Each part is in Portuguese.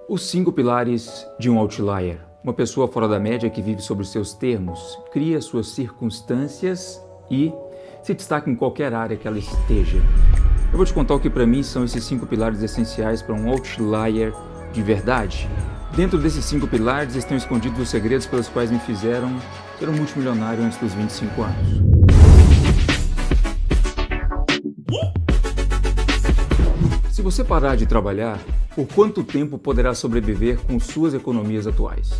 Os 5 pilares de um outlier. Uma pessoa fora da média que vive sobre os seus termos, cria suas circunstâncias e se destaca em qualquer área que ela esteja. Eu vou te contar o que para mim são esses 5 pilares essenciais para um outlier de verdade. Dentro desses 5 pilares estão escondidos os segredos pelos quais me fizeram ser um multimilionário antes dos 25 anos. Se você parar de trabalhar, por quanto tempo poderá sobreviver com suas economias atuais?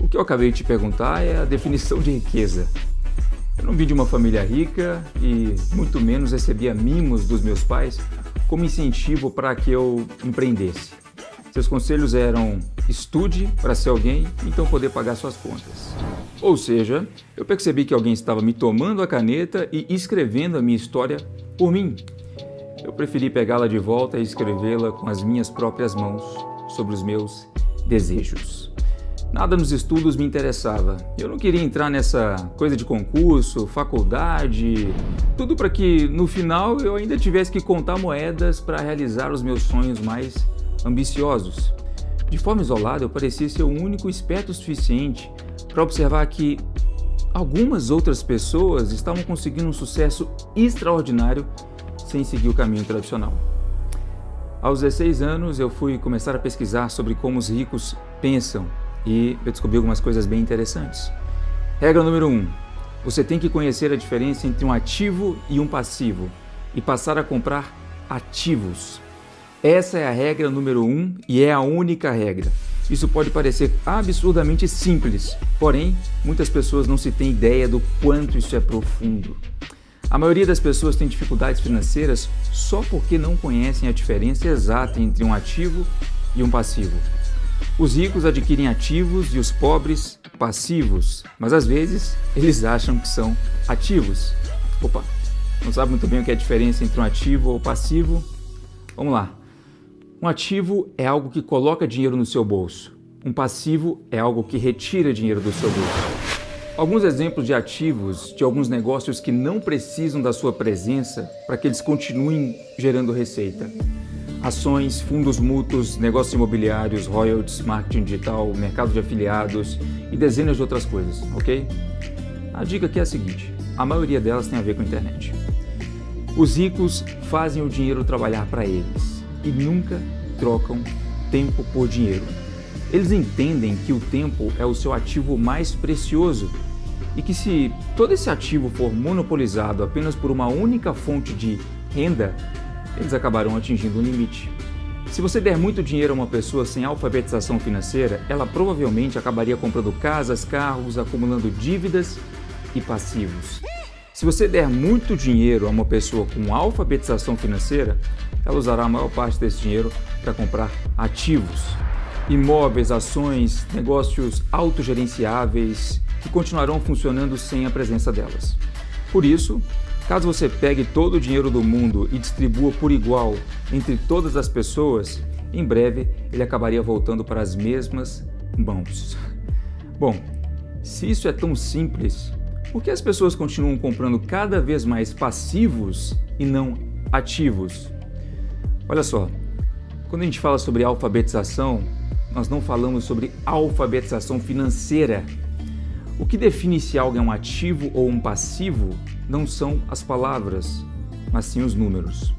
O que eu acabei de te perguntar é a definição de riqueza. Eu não vim de uma família rica e muito menos recebia mimos dos meus pais como incentivo para que eu empreendesse. Seus conselhos eram: estude para ser alguém e então poder pagar suas contas. Ou seja, eu percebi que alguém estava me tomando a caneta e escrevendo a minha história por mim. Eu preferi pegá-la de volta e escrevê-la com as minhas próprias mãos sobre os meus desejos. Nada nos estudos me interessava. Eu não queria entrar nessa coisa de concurso, faculdade, tudo para que no final eu ainda tivesse que contar moedas para realizar os meus sonhos mais ambiciosos. De forma isolada, eu parecia ser o único esperto o suficiente para observar que algumas outras pessoas estavam conseguindo um sucesso extraordinário sem seguir o caminho tradicional. Aos 16 anos, eu fui começar a pesquisar sobre como os ricos pensam e eu descobri algumas coisas bem interessantes. Regra número 1. Você tem que conhecer a diferença entre um ativo e um passivo e passar a comprar ativos. Essa é a regra número 1 e é a única regra. Isso pode parecer absurdamente simples, porém, muitas pessoas não se têm ideia do quanto isso é profundo. A maioria das pessoas tem dificuldades financeiras só porque não conhecem a diferença exata entre um ativo e um passivo. Os ricos adquirem ativos e os pobres passivos, mas às vezes eles acham que são ativos. Não sabe muito bem o que é a diferença entre um ativo ou passivo? Vamos lá. Um ativo é algo que coloca dinheiro no seu bolso. Um passivo é algo que retira dinheiro do seu bolso. Alguns exemplos de ativos de alguns negócios que não precisam da sua presença para que eles continuem gerando receita. Ações, fundos mútuos, negócios imobiliários, royalties, marketing digital, mercado de afiliados e dezenas de outras coisas, ok? A dica aqui é a seguinte: a maioria delas tem a ver com a internet. Os ricos fazem o dinheiro trabalhar para eles e nunca trocam tempo por dinheiro. Eles entendem que o tempo é o seu ativo mais precioso e que se todo esse ativo for monopolizado apenas por uma única fonte de renda, eles acabarão atingindo um limite. Se você der muito dinheiro a uma pessoa sem alfabetização financeira, ela provavelmente acabaria comprando casas, carros, acumulando dívidas e passivos. Se você der muito dinheiro a uma pessoa com alfabetização financeira, ela usará a maior parte desse dinheiro para comprar ativos. Imóveis, ações, negócios autogerenciáveis que continuarão funcionando sem a presença delas. Por isso, caso você pegue todo o dinheiro do mundo e distribua por igual entre todas as pessoas, em breve ele acabaria voltando para as mesmas mãos. Bom, se isso é tão simples, por que as pessoas continuam comprando cada vez mais passivos e não ativos? Olha só, quando a gente fala sobre alfabetização, nós não falamos sobre alfabetização financeira. O que define se algo é um ativo ou um passivo não são as palavras, mas sim os números.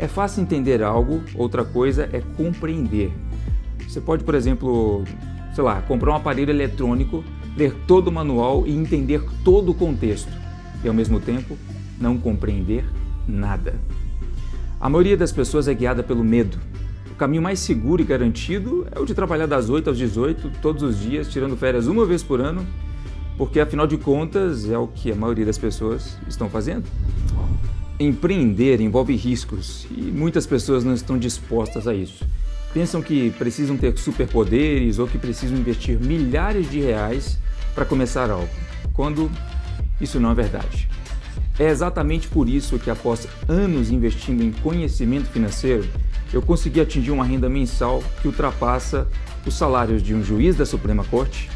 É fácil entender algo, outra coisa é compreender. Você pode, por exemplo, comprar um aparelho eletrônico, ler todo o manual e entender todo o contexto, e ao mesmo tempo não compreender nada. A maioria das pessoas é guiada pelo medo. O caminho mais seguro e garantido é o de trabalhar das 8 às 18, todos os dias, tirando férias uma vez por ano, porque afinal de contas é o que a maioria das pessoas estão fazendo. Empreender envolve riscos e muitas pessoas não estão dispostas a isso. Pensam que precisam ter superpoderes ou que precisam investir milhares de reais para começar algo, quando isso não é verdade. É exatamente por isso que após anos investindo em conhecimento financeiro, eu consegui atingir uma renda mensal que ultrapassa os salários de um juiz da Suprema Corte,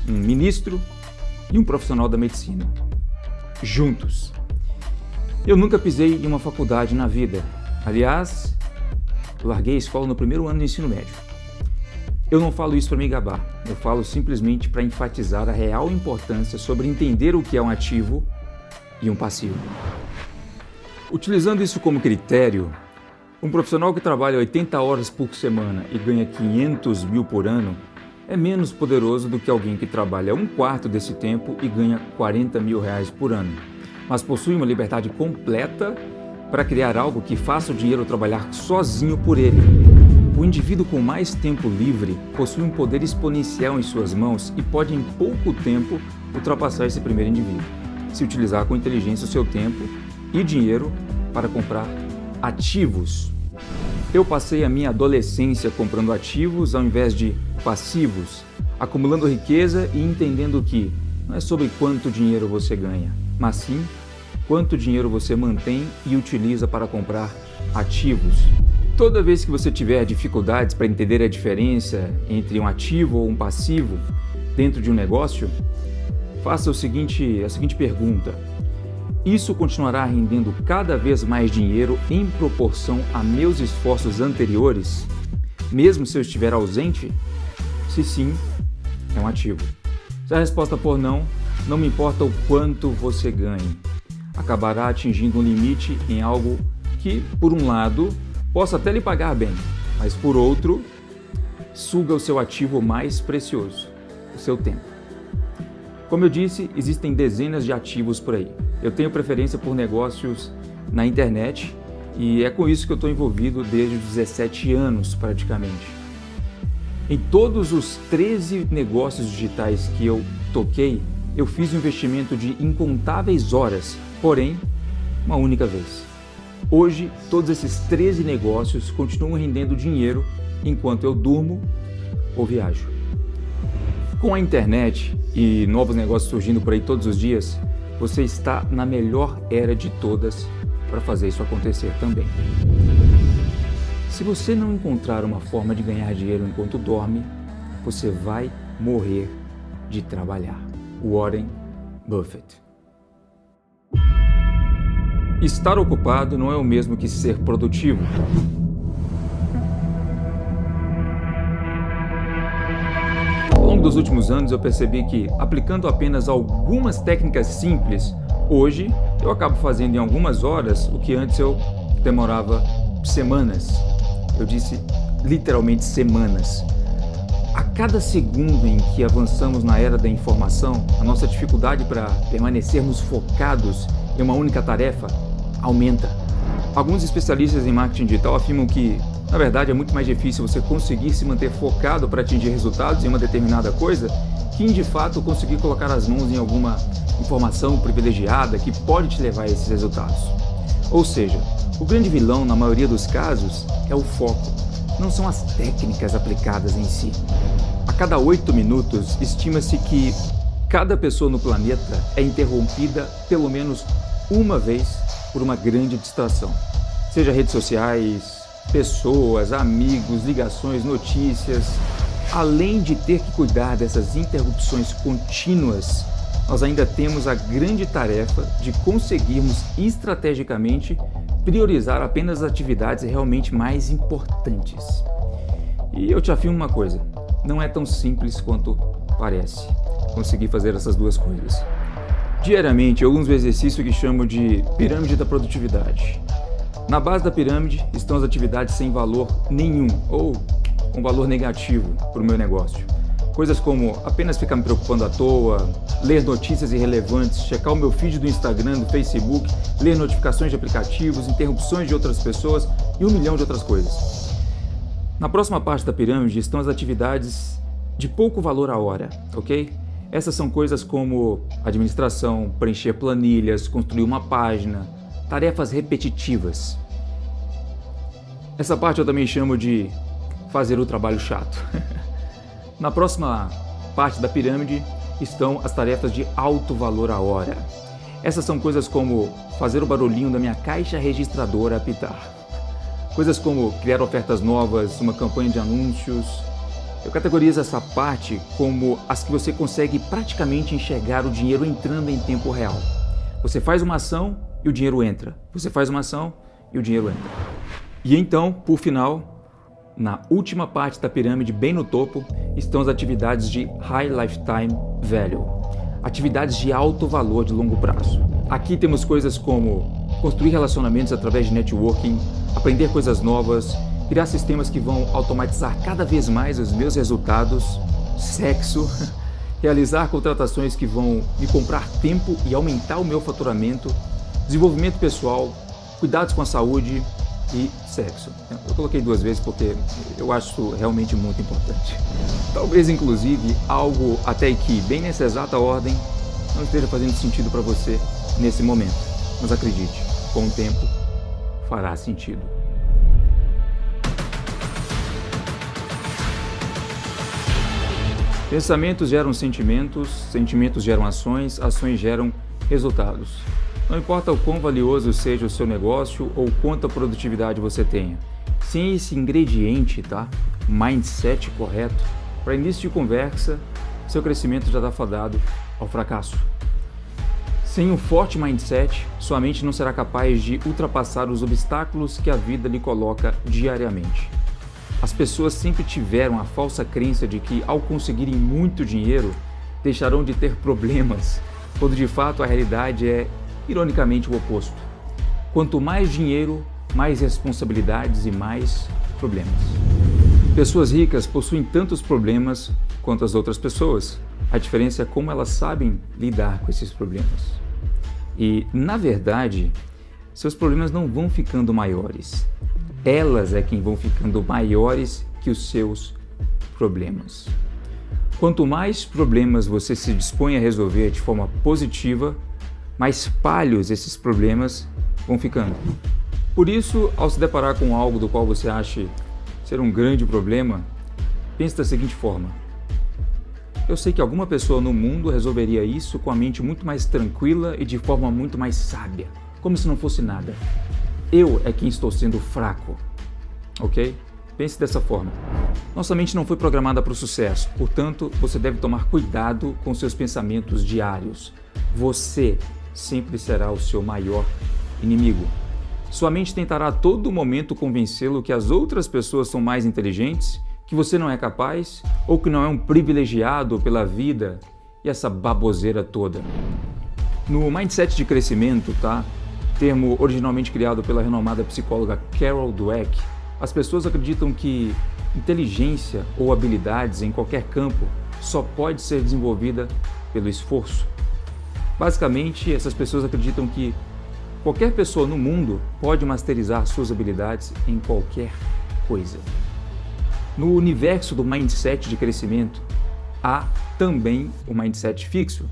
um ministro e um profissional da medicina. Juntos. Eu nunca pisei em uma faculdade na vida. Aliás, eu larguei a escola no primeiro ano do ensino médio. Eu não falo isso para me gabar, eu falo simplesmente para enfatizar a real importância sobre entender o que é um ativo e um passivo. Utilizando isso como critério, um profissional que trabalha 80 horas por semana e ganha 500 mil por ano é menos poderoso do que alguém que trabalha um quarto desse tempo e ganha 40 mil reais por ano, mas possui uma liberdade completa para criar algo que faça o dinheiro trabalhar sozinho por ele. O indivíduo com mais tempo livre possui um poder exponencial em suas mãos e pode em pouco tempo ultrapassar esse primeiro indivíduo, se utilizar com inteligência o seu tempo e dinheiro para comprar ativos. Eu passei a minha adolescência comprando ativos ao invés de passivos, acumulando riqueza e entendendo que não é sobre quanto dinheiro você ganha, mas sim quanto dinheiro você mantém e utiliza para comprar ativos. Toda vez que você tiver dificuldades para entender a diferença entre um ativo ou um passivo dentro de um negócio, faça a seguinte pergunta: isso continuará rendendo cada vez mais dinheiro em proporção a meus esforços anteriores, mesmo se eu estiver ausente? Se sim, é um ativo. Se a resposta for não, não me importa o quanto você ganhe. Acabará atingindo um limite em algo que, por um lado, possa até lhe pagar bem, mas por outro, suga o seu ativo mais precioso, o seu tempo. Como eu disse, existem dezenas de ativos por aí. Eu tenho preferência por negócios na internet e é com isso que eu estou envolvido desde os 17 anos praticamente. Em todos os 13 negócios digitais que eu toquei, eu fiz um investimento de incontáveis horas, porém, uma única vez. Hoje, todos esses 13 negócios continuam rendendo dinheiro enquanto eu durmo ou viajo. Com a internet e novos negócios surgindo por aí todos os dias, você está na melhor era de todas para fazer isso acontecer também. Se você não encontrar uma forma de ganhar dinheiro enquanto dorme, você vai morrer de trabalhar. Warren Buffett. Estar ocupado não é o mesmo que ser produtivo. Ao longo dos últimos anos eu percebi que, aplicando apenas algumas técnicas simples, hoje eu acabo fazendo em algumas horas o que antes eu demorava semanas. Eu disse literalmente semanas. A cada segundo em que avançamos na era da informação, a nossa dificuldade para permanecermos focados em uma única tarefa aumenta. Alguns especialistas em marketing digital afirmam que, na verdade, é muito mais difícil você conseguir se manter focado para atingir resultados em uma determinada coisa que, de fato, conseguir colocar as mãos em alguma informação privilegiada que pode te levar a esses resultados. Ou seja, o grande vilão, na maioria dos casos, é o foco, não são as técnicas aplicadas em si. A cada 8 minutos, estima-se que cada pessoa no planeta é interrompida pelo menos uma vez por uma grande distração. Seja redes sociais, pessoas, amigos, ligações, notícias. Além de ter que cuidar dessas interrupções contínuas, nós ainda temos a grande tarefa de conseguirmos estrategicamente priorizar apenas as atividades realmente mais importantes. E eu te afirmo uma coisa, não é tão simples quanto parece conseguir fazer essas duas coisas. Diariamente eu uso um exercício que chamo de pirâmide da produtividade. Na base da pirâmide estão as atividades sem valor nenhum ou com valor negativo para o meu negócio. Coisas como apenas ficar me preocupando à toa, ler notícias irrelevantes, checar o meu feed do Instagram, do Facebook, ler notificações de aplicativos, interrupções de outras pessoas e 1 milhão de outras coisas. Na próxima parte da pirâmide estão as atividades de pouco valor a hora, ok? Essas são coisas como administração, preencher planilhas, construir uma página, tarefas repetitivas. Essa parte eu também chamo de fazer o trabalho chato. Na próxima parte da pirâmide estão as tarefas de alto valor a hora. Essas são coisas como fazer o barulhinho da minha caixa registradora apitar. Coisas como criar ofertas novas, uma campanha de anúncios. Eu categorizo essa parte como as que você consegue praticamente enxergar o dinheiro entrando em tempo real. Você faz uma ação e o dinheiro entra. Você faz uma ação e o dinheiro entra. E então, por final, Na última parte da pirâmide, bem no topo, estão as atividades de High Lifetime Value, atividades de alto valor de longo prazo. Aqui temos coisas como construir relacionamentos através de networking, aprender coisas novas, criar sistemas que vão automatizar cada vez mais os meus resultados, sexo, realizar contratações que vão me comprar tempo e aumentar o meu faturamento, desenvolvimento pessoal, cuidados com a saúde e sexo. Eu coloquei 2 vezes porque eu acho isso realmente muito importante. Talvez, inclusive, algo até que, bem nessa exata ordem, não esteja fazendo sentido para você nesse momento. Mas acredite, com o tempo, fará sentido. Pensamentos geram sentimentos, sentimentos geram ações, ações geram resultados. Não importa o quão valioso seja o seu negócio ou quanta produtividade você tenha. Sem esse ingrediente, mindset correto, para início de conversa, seu crescimento já está fadado ao fracasso. Sem um forte mindset, sua mente não será capaz de ultrapassar os obstáculos que a vida lhe coloca diariamente. As pessoas sempre tiveram a falsa crença de que, ao conseguirem muito dinheiro, deixarão de ter problemas, quando de fato a realidade é, ironicamente, o oposto. Quanto mais dinheiro, mais responsabilidades e mais problemas. Pessoas ricas possuem tantos problemas quanto as outras pessoas. A diferença é como elas sabem lidar com esses problemas. E, na verdade, seus problemas não vão ficando maiores. Elas é quem vão ficando maiores que os seus problemas. Quanto mais problemas você se dispõe a resolver de forma positiva, mais palhos esses problemas vão ficando. Por isso, ao se deparar com algo do qual você ache ser um grande problema, pense da seguinte forma: eu sei que alguma pessoa no mundo resolveria isso com a mente muito mais tranquila e de forma muito mais sábia, como se não fosse nada. Eu é quem estou sendo fraco, ok? Pense dessa forma. Nossa mente não foi programada para o sucesso, portanto, você deve tomar cuidado com seus pensamentos diários. Você sempre será o seu maior inimigo. Sua mente tentará a todo momento convencê-lo que as outras pessoas são mais inteligentes, que você não é capaz ou que não é um privilegiado pela vida e essa baboseira toda. No mindset de crescimento, termo originalmente criado pela renomada psicóloga Carol Dweck, as pessoas acreditam que inteligência ou habilidades em qualquer campo só pode ser desenvolvida pelo esforço. Basicamente, essas pessoas acreditam que qualquer pessoa no mundo pode masterizar suas habilidades em qualquer coisa. No universo do mindset de crescimento, há também o mindset fixo.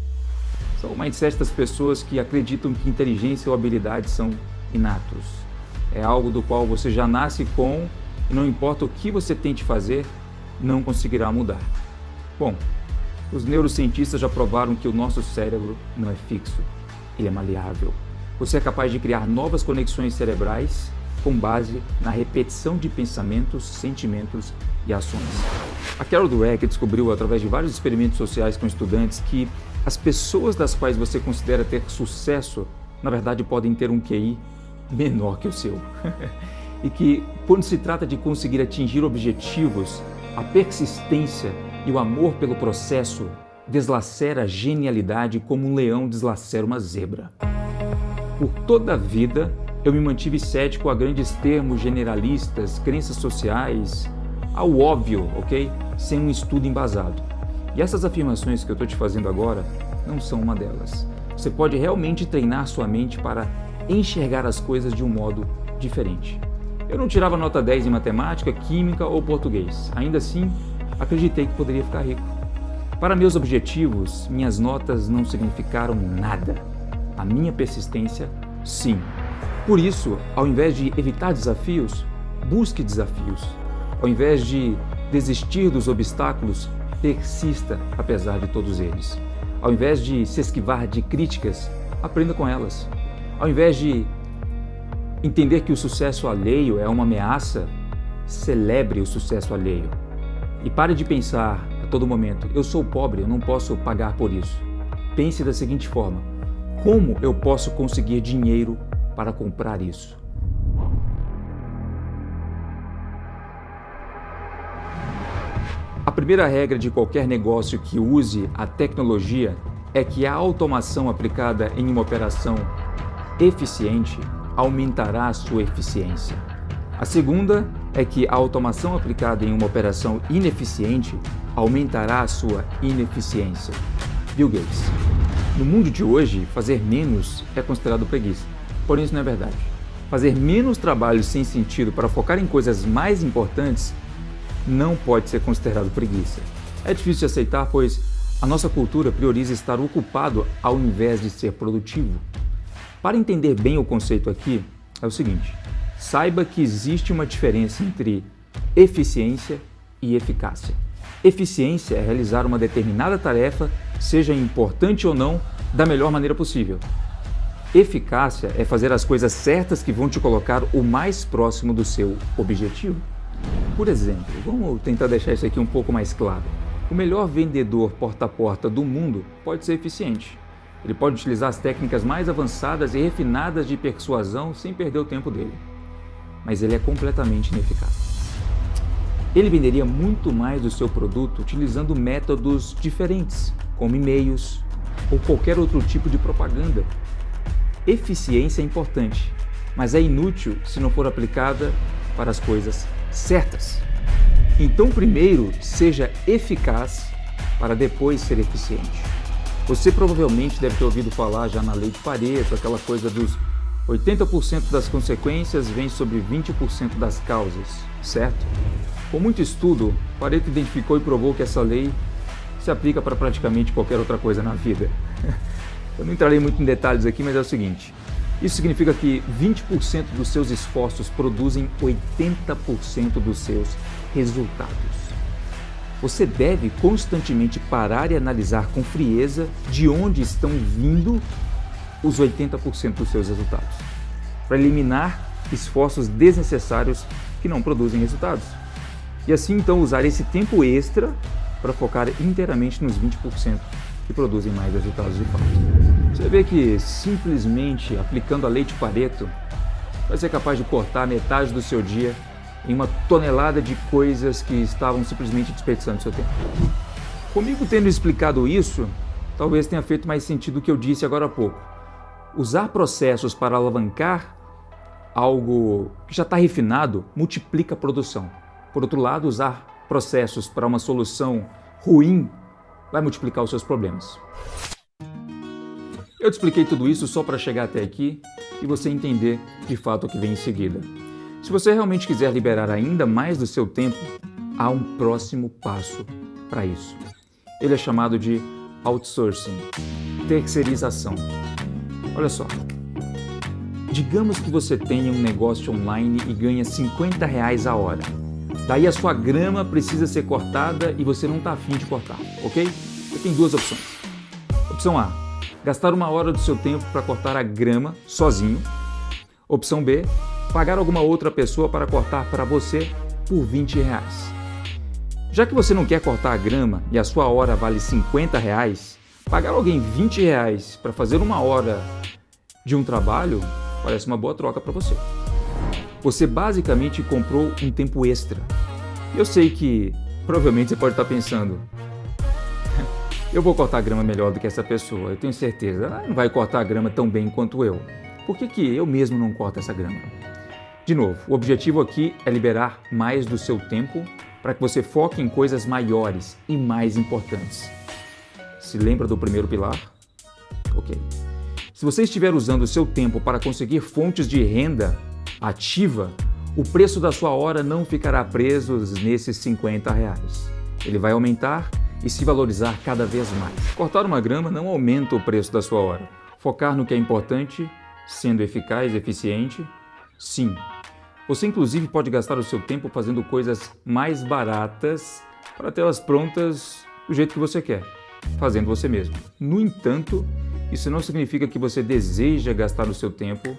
São o mindset das pessoas que acreditam que inteligência ou habilidade são inatos. É algo do qual você já nasce com e não importa o que você tente fazer, não conseguirá mudar. Bom, os neurocientistas já provaram que o nosso cérebro não é fixo, ele é maleável. Você é capaz de criar novas conexões cerebrais com base na repetição de pensamentos, sentimentos e ações. A Carol Dweck descobriu, através de vários experimentos sociais com estudantes, que as pessoas das quais você considera ter sucesso, na verdade, podem ter um QI menor que o seu. E que, quando se trata de conseguir atingir objetivos, a persistência e o amor pelo processo deslacera a genialidade como um leão deslacera uma zebra. Por toda a vida, eu me mantive cético a grandes termos generalistas, crenças sociais, ao óbvio, ok? Sem um estudo embasado. E essas afirmações que eu estou te fazendo agora não são uma delas. Você pode realmente treinar sua mente para enxergar as coisas de um modo diferente. Eu não tirava nota 10 em matemática, química ou português. Ainda assim, acreditei que poderia ficar rico. Para meus objetivos, minhas notas não significaram nada. A minha persistência, sim. Por isso, ao invés de evitar desafios, busque desafios. Ao invés de desistir dos obstáculos, persista apesar de todos eles. Ao invés de se esquivar de críticas, aprenda com elas. Ao invés de entender que o sucesso alheio é uma ameaça, celebre o sucesso alheio. E pare de pensar a todo momento: eu sou pobre, eu não posso pagar por isso. Pense da seguinte forma: como eu posso conseguir dinheiro para comprar isso? primeira regra de qualquer negócio que use a tecnologia é que a automação aplicada em uma operação eficiente aumentará a sua eficiência. A segunda é que a automação aplicada em uma operação ineficiente aumentará a sua ineficiência. Bill Gates. No mundo de hoje, fazer menos é considerado preguiça. Porém, isso não é verdade. Fazer menos trabalho sem sentido para focar em coisas mais importantes não pode ser considerado preguiça. É difícil de aceitar, pois a nossa cultura prioriza estar ocupado ao invés de ser produtivo. Para entender bem o conceito aqui, é o seguinte: saiba que existe uma diferença entre eficiência e eficácia. Eficiência é realizar uma determinada tarefa, seja importante ou não, da melhor maneira possível. Eficácia é fazer as coisas certas que vão te colocar o mais próximo do seu objetivo. Por exemplo, vamos tentar deixar isso aqui um pouco mais claro. O melhor vendedor porta a porta do mundo pode ser eficiente. Ele pode utilizar as técnicas mais avançadas e refinadas de persuasão sem perder o tempo dele. Mas ele é completamente ineficaz. Ele venderia muito mais do seu produto utilizando métodos diferentes, como e-mails ou qualquer outro tipo de propaganda. Eficiência é importante, mas é inútil se não for aplicada para as coisas certas. Então, primeiro, seja eficaz para depois ser eficiente. Você provavelmente deve ter ouvido falar já na lei de Pareto, aquela coisa dos 80% das consequências vem sobre 20% das causas, certo? Com muito estudo, Pareto identificou e provou que essa lei se aplica para praticamente qualquer outra coisa na vida. Eu não entrarei muito em detalhes aqui, mas é o seguinte: isso significa que 20% dos seus esforços produzem 80% dos seus resultados. Você deve constantemente parar e analisar com frieza de onde estão vindo os 80% dos seus resultados, para eliminar esforços desnecessários que não produzem resultados. E assim então usar esse tempo extra para focar inteiramente nos 20% que produzem mais resultados de fato. Você vê que simplesmente aplicando a lei de Pareto vai ser capaz de cortar metade do seu dia em uma tonelada de coisas que estavam simplesmente desperdiçando seu tempo. Comigo tendo explicado isso, talvez tenha feito mais sentido o que eu disse agora há pouco. Usar processos para alavancar algo que já está refinado multiplica a produção. Por outro lado, usar processos para uma solução ruim vai multiplicar os seus problemas. Eu te expliquei tudo isso só para chegar até aqui e você entender de fato o que vem em seguida. Se você realmente quiser liberar ainda mais do seu tempo, há um próximo passo para isso. Ele é chamado de outsourcing, terceirização. Olha só, digamos que você tenha um negócio online e ganha R$50 a hora. Daí a sua grama precisa ser cortada e você não está afim de cortar, ok? Você tem duas opções. Opção A, gastar 1 hora do seu tempo para cortar a grama sozinho. Opção B, pagar alguma outra pessoa para cortar para você por R$20. Já que você não quer cortar a grama e a sua hora vale R$50, pagar alguém R$20 para fazer 1 hora de um trabalho parece uma boa troca para você. Você basicamente comprou um tempo extra. Eu sei que provavelmente você pode estar pensando: eu vou cortar a grama melhor do que essa pessoa, eu tenho certeza. Ela não vai cortar a grama tão bem quanto eu. Por que eu mesmo não corto essa grama? De novo, o objetivo aqui é liberar mais do seu tempo para que você foque em coisas maiores e mais importantes. Se lembra do primeiro pilar? Ok. Se você estiver usando o seu tempo para conseguir fontes de renda ativa, o preço da sua hora não ficará preso nesses R$50. Ele vai aumentar e se valorizar cada vez mais. Cortar uma grama não aumenta o preço da sua hora. Focar no que é importante, sendo eficaz e eficiente, sim. Você inclusive pode gastar o seu tempo fazendo coisas mais baratas para tê-las prontas do jeito que você quer, fazendo você mesmo. No entanto, isso não significa que você deseja gastar o seu tempo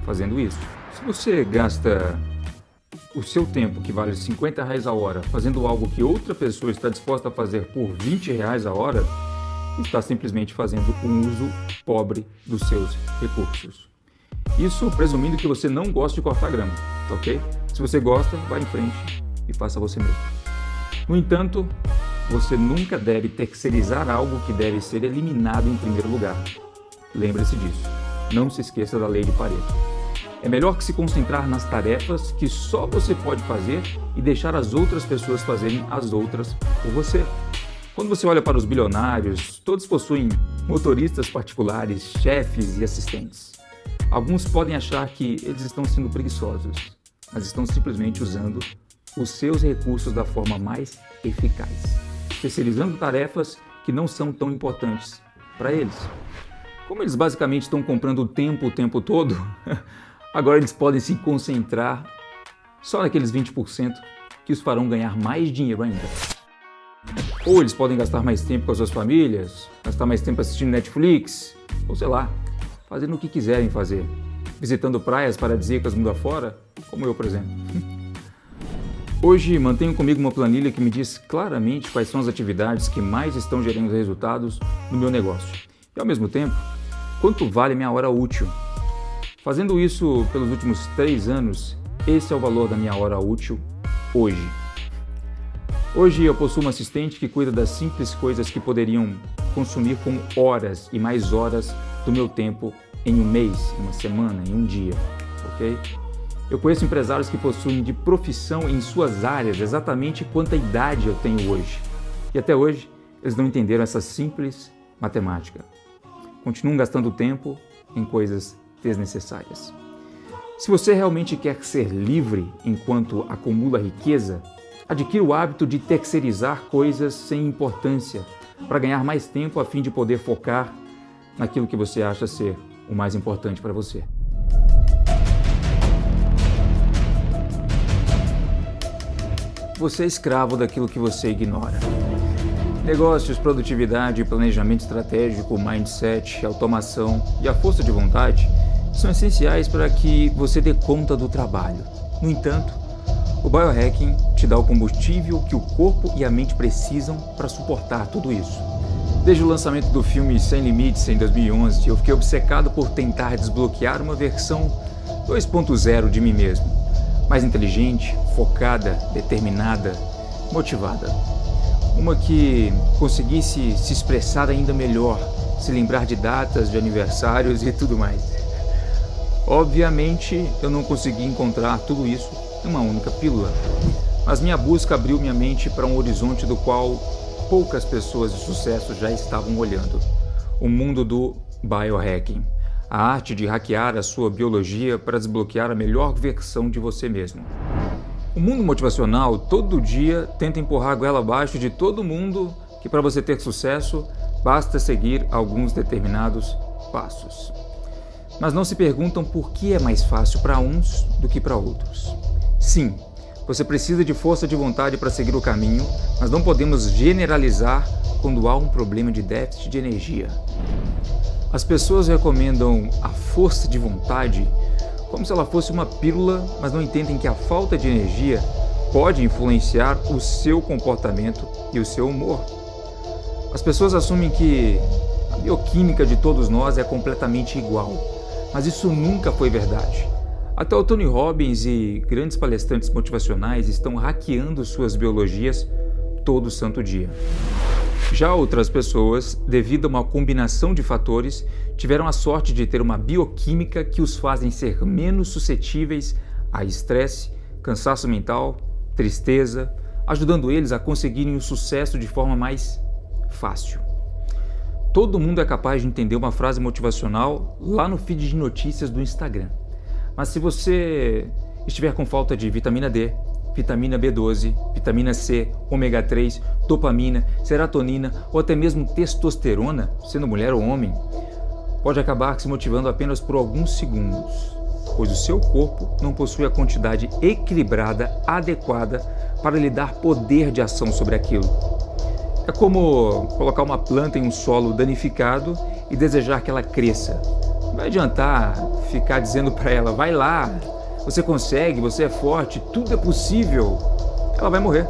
fazendo isso. Se você gasta o seu tempo, que vale R$50 a hora, fazendo algo que outra pessoa está disposta a fazer por R$20 a hora, está simplesmente fazendo um uso pobre dos seus recursos. Isso presumindo que você não gosta de cortar grama, ok? Se você gosta, vá em frente e faça você mesmo. No entanto, você nunca deve terceirizar algo que deve ser eliminado em primeiro lugar. Lembre-se disso. Não se esqueça da lei de Pareto. É melhor que se concentrar nas tarefas que só você pode fazer e deixar as outras pessoas fazerem as outras por você. Quando você olha para os bilionários, todos possuem motoristas particulares, chefes e assistentes. Alguns podem achar que eles estão sendo preguiçosos, mas estão simplesmente usando os seus recursos da forma mais eficaz, terceirizando tarefas que não são tão importantes para eles. Como eles basicamente estão comprando o tempo todo, agora eles podem se concentrar só naqueles 20% que os farão ganhar mais dinheiro ainda. Ou eles podem gastar mais tempo com as suas famílias, gastar mais tempo assistindo Netflix, ou sei lá, fazendo o que quiserem fazer, visitando praias paradisíacas mundo afora, como eu, por exemplo. Hoje mantenho comigo uma planilha que me diz claramente quais são as atividades que mais estão gerando resultados no meu negócio. E ao mesmo tempo, quanto vale minha hora útil. Fazendo isso pelos últimos 3 anos, esse é o valor da minha hora útil hoje. Hoje eu possuo uma assistente que cuida das simples coisas que poderiam consumir com horas e mais horas do meu tempo em um mês, em uma semana, em um dia, ok? Eu conheço empresários que possuem de profissão em suas áreas exatamente quanta idade eu tenho hoje. E até hoje, eles não entenderam essa simples matemática. Continuam gastando tempo em coisas desnecessárias. Se você realmente quer ser livre enquanto acumula riqueza, adquira o hábito de terceirizar coisas sem importância para ganhar mais tempo a fim de poder focar naquilo que você acha ser o mais importante para você. Você é escravo daquilo que você ignora. Negócios, produtividade, planejamento estratégico, mindset, automação e a força de vontade são essenciais para que você dê conta do trabalho. No entanto, o biohacking te dá o combustível que o corpo e a mente precisam para suportar tudo isso. Desde o lançamento do filme Sem Limites em 2011, eu fiquei obcecado por tentar desbloquear uma versão 2.0 de mim mesmo. Mais inteligente, focada, determinada, motivada. Uma que conseguisse se expressar ainda melhor, se lembrar de datas, de aniversários e tudo mais. Obviamente, eu não consegui encontrar tudo isso em uma única pílula, mas minha busca abriu minha mente para um horizonte do qual poucas pessoas de sucesso já estavam olhando. O mundo do biohacking. A arte de hackear a sua biologia para desbloquear a melhor versão de você mesmo. O mundo motivacional todo dia tenta empurrar a goela abaixo de todo mundo que para você ter sucesso basta seguir alguns determinados passos. Mas não se perguntam por que é mais fácil para uns do que para outros. Sim, você precisa de força de vontade para seguir o caminho, mas não podemos generalizar quando há um problema de déficit de energia. As pessoas recomendam a força de vontade como se ela fosse uma pílula, mas não entendem que a falta de energia pode influenciar o seu comportamento e o seu humor. As pessoas assumem que a bioquímica de todos nós é completamente igual, mas isso nunca foi verdade. Até o Tony Robbins e grandes palestrantes motivacionais estão hackeando suas biologias todo santo dia. Já outras pessoas, devido a uma combinação de fatores, tiveram a sorte de ter uma bioquímica que os fazem ser menos suscetíveis a estresse, cansaço mental, tristeza, ajudando eles a conseguirem o sucesso de forma mais fácil. Todo mundo é capaz de entender uma frase motivacional lá no feed de notícias do Instagram. Mas se você estiver com falta de vitamina D, vitamina B12, vitamina C, ômega 3, dopamina, serotonina ou até mesmo testosterona, sendo mulher ou homem, pode acabar se motivando apenas por alguns segundos, pois o seu corpo não possui a quantidade equilibrada, adequada para lhe dar poder de ação sobre aquilo. É como colocar uma planta em um solo danificado e desejar que ela cresça. Não vai adiantar ficar dizendo para ela, vai lá, você consegue, você é forte, tudo é possível. Ela vai morrer.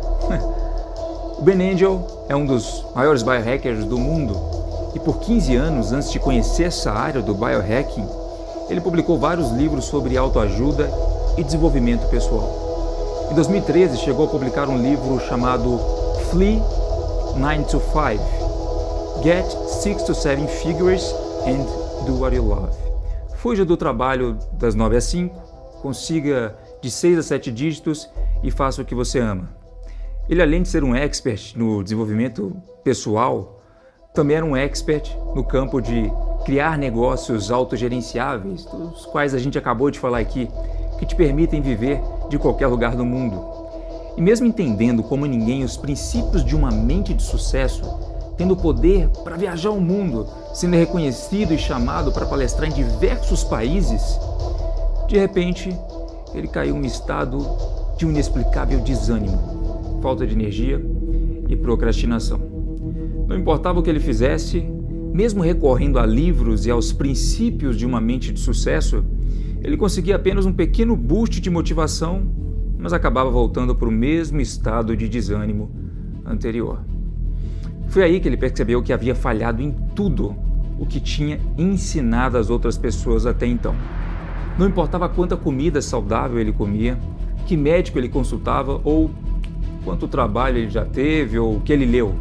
O Ben Angel é um dos maiores biohackers do mundo e por 15 anos antes de conhecer essa área do biohacking, ele publicou vários livros sobre autoajuda e desenvolvimento pessoal. Em 2013 chegou a publicar um livro chamado Flee 9 to 5. Get 6 to 7 figures and do what you love. Fuja do trabalho das 9 às 5, consiga de 6 a 7 dígitos e faça o que você ama. Ele, além de ser um expert no desenvolvimento pessoal, também era um expert no campo de criar negócios autogerenciáveis, dos quais a gente acabou de falar aqui, que te permitem viver de qualquer lugar do mundo. E mesmo entendendo como ninguém os princípios de uma mente de sucesso, tendo poder para viajar o mundo, sendo reconhecido e chamado para palestrar em diversos países, de repente ele caiu em um estado de um inexplicável desânimo, falta de energia e procrastinação. Não importava o que ele fizesse, mesmo recorrendo a livros e aos princípios de uma mente de sucesso, ele conseguia apenas um pequeno boost de motivação, mas acabava voltando para o mesmo estado de desânimo anterior. Foi aí que ele percebeu que havia falhado em tudo o que tinha ensinado às outras pessoas até então. Não importava quanta comida saudável ele comia, que médico ele consultava ou quanto trabalho ele já teve ou o que ele leu.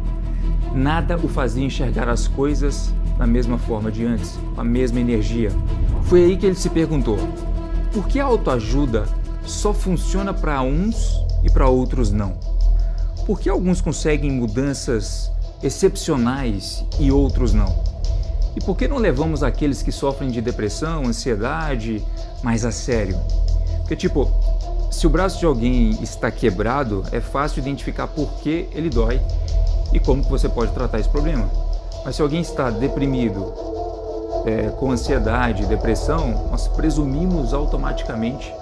Nada o fazia enxergar as coisas da mesma forma de antes, com a mesma energia. Foi aí que ele se perguntou: por que a autoajuda só funciona para uns e para outros não? Por que alguns conseguem mudanças excepcionais e outros não? E por que não levamos aqueles que sofrem de depressão, ansiedade mais a sério? Porque se o braço de alguém está quebrado, é fácil identificar por que ele dói e como que você pode tratar esse problema. Mas se alguém está deprimido, com ansiedade, depressão, nós presumimos automaticamente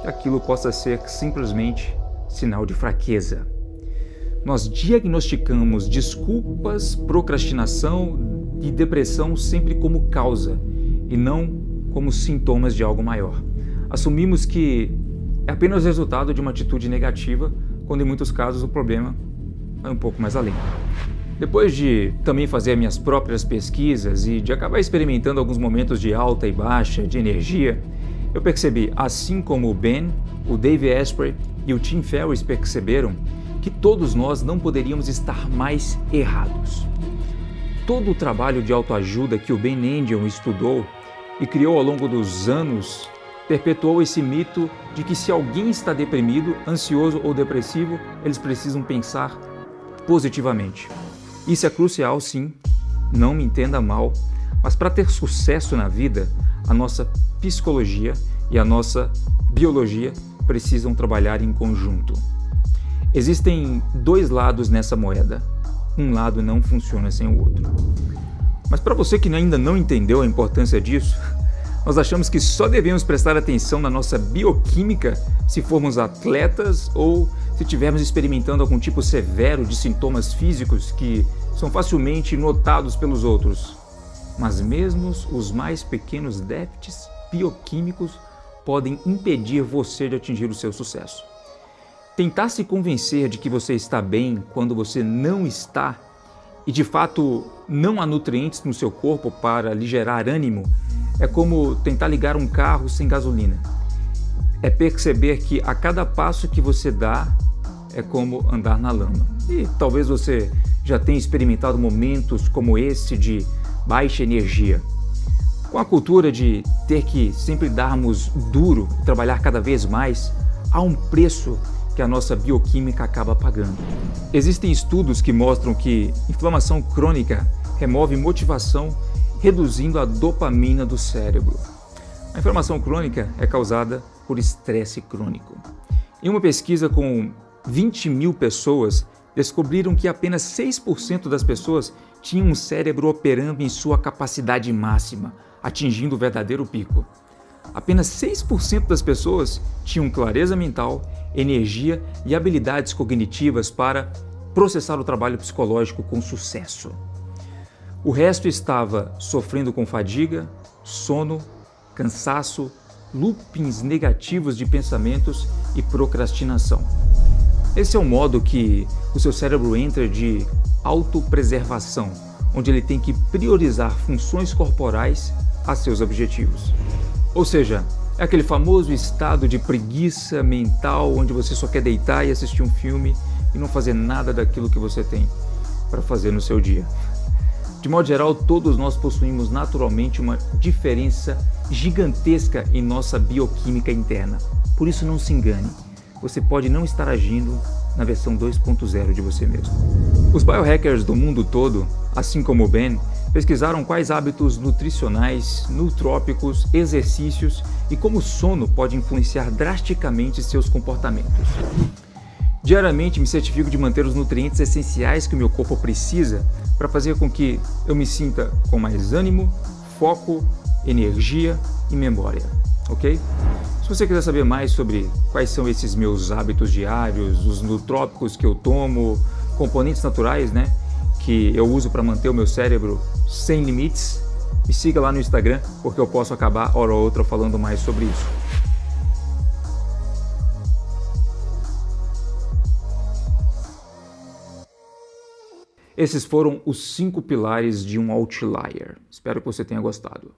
que aquilo possa ser simplesmente sinal de fraqueza. Nós diagnosticamos desculpas, procrastinação e depressão sempre como causa e não como sintomas de algo maior. Assumimos que é apenas resultado de uma atitude negativa, quando em muitos casos o problema vai um pouco mais além. Depois de também fazer minhas próprias pesquisas e de acabar experimentando alguns momentos de alta e baixa de energia, eu percebi, assim como o Ben, o Dave Asprey e o Tim Ferriss perceberam, que todos nós não poderíamos estar mais errados. Todo o trabalho de autoajuda que o Ben Nandian estudou e criou ao longo dos anos perpetuou esse mito de que se alguém está deprimido, ansioso ou depressivo, eles precisam pensar positivamente. Isso é crucial, sim, não me entenda mal, mas para ter sucesso na vida, a nossa psicologia e a nossa biologia precisam trabalhar em conjunto. Existem dois lados nessa moeda. Um lado não funciona sem o outro. Mas para você que ainda não entendeu a importância disso, nós achamos que só devemos prestar atenção na nossa bioquímica se formos atletas ou se estivermos experimentando algum tipo severo de sintomas físicos que são facilmente notados pelos outros. Mas mesmo os mais pequenos déficits bioquímicos podem impedir você de atingir o seu sucesso. Tentar se convencer de que você está bem quando você não está e de fato não há nutrientes no seu corpo para lhe gerar ânimo é como tentar ligar um carro sem gasolina. É perceber que a cada passo que você dá é como andar na lama. E talvez você já tenha experimentado momentos como esse de baixa energia. Com a cultura de ter que sempre darmos duro e trabalhar cada vez mais, há um preço que a nossa bioquímica acaba pagando. Existem estudos que mostram que inflamação crônica remove motivação, reduzindo a dopamina do cérebro. A inflamação crônica é causada por estresse crônico. Em uma pesquisa com 20 mil pessoas, descobriram que apenas 6% das pessoas tinham um cérebro operando em sua capacidade máxima, atingindo o verdadeiro pico. Apenas 6% das pessoas tinham clareza mental, energia e habilidades cognitivas para processar o trabalho psicológico com sucesso. O resto estava sofrendo com fadiga, sono, cansaço, loopings negativos de pensamentos e procrastinação. Esse é o modo que o seu cérebro entra de autopreservação, onde ele tem que priorizar funções corporais a seus objetivos. Ou seja, é aquele famoso estado de preguiça mental onde você só quer deitar e assistir um filme e não fazer nada daquilo que você tem para fazer no seu dia. De modo geral, todos nós possuímos naturalmente uma diferença gigantesca em nossa bioquímica interna. Por isso, não se engane. Você pode não estar agindo na versão 2.0 de você mesmo. Os biohackers do mundo todo, assim como o Ben, pesquisaram quais hábitos nutricionais, nootrópicos, exercícios e como o sono pode influenciar drasticamente seus comportamentos. Diariamente me certifico de manter os nutrientes essenciais que o meu corpo precisa para fazer com que eu me sinta com mais ânimo, foco, energia e memória, ok? Se você quiser saber mais sobre quais são esses meus hábitos diários, os nootrópicos que eu tomo, componentes naturais, que eu uso para manter o meu cérebro sem limites, me siga lá no Instagram, porque eu posso acabar hora ou outra falando mais sobre isso. Esses foram os 5 pilares de um outlier. Espero que você tenha gostado.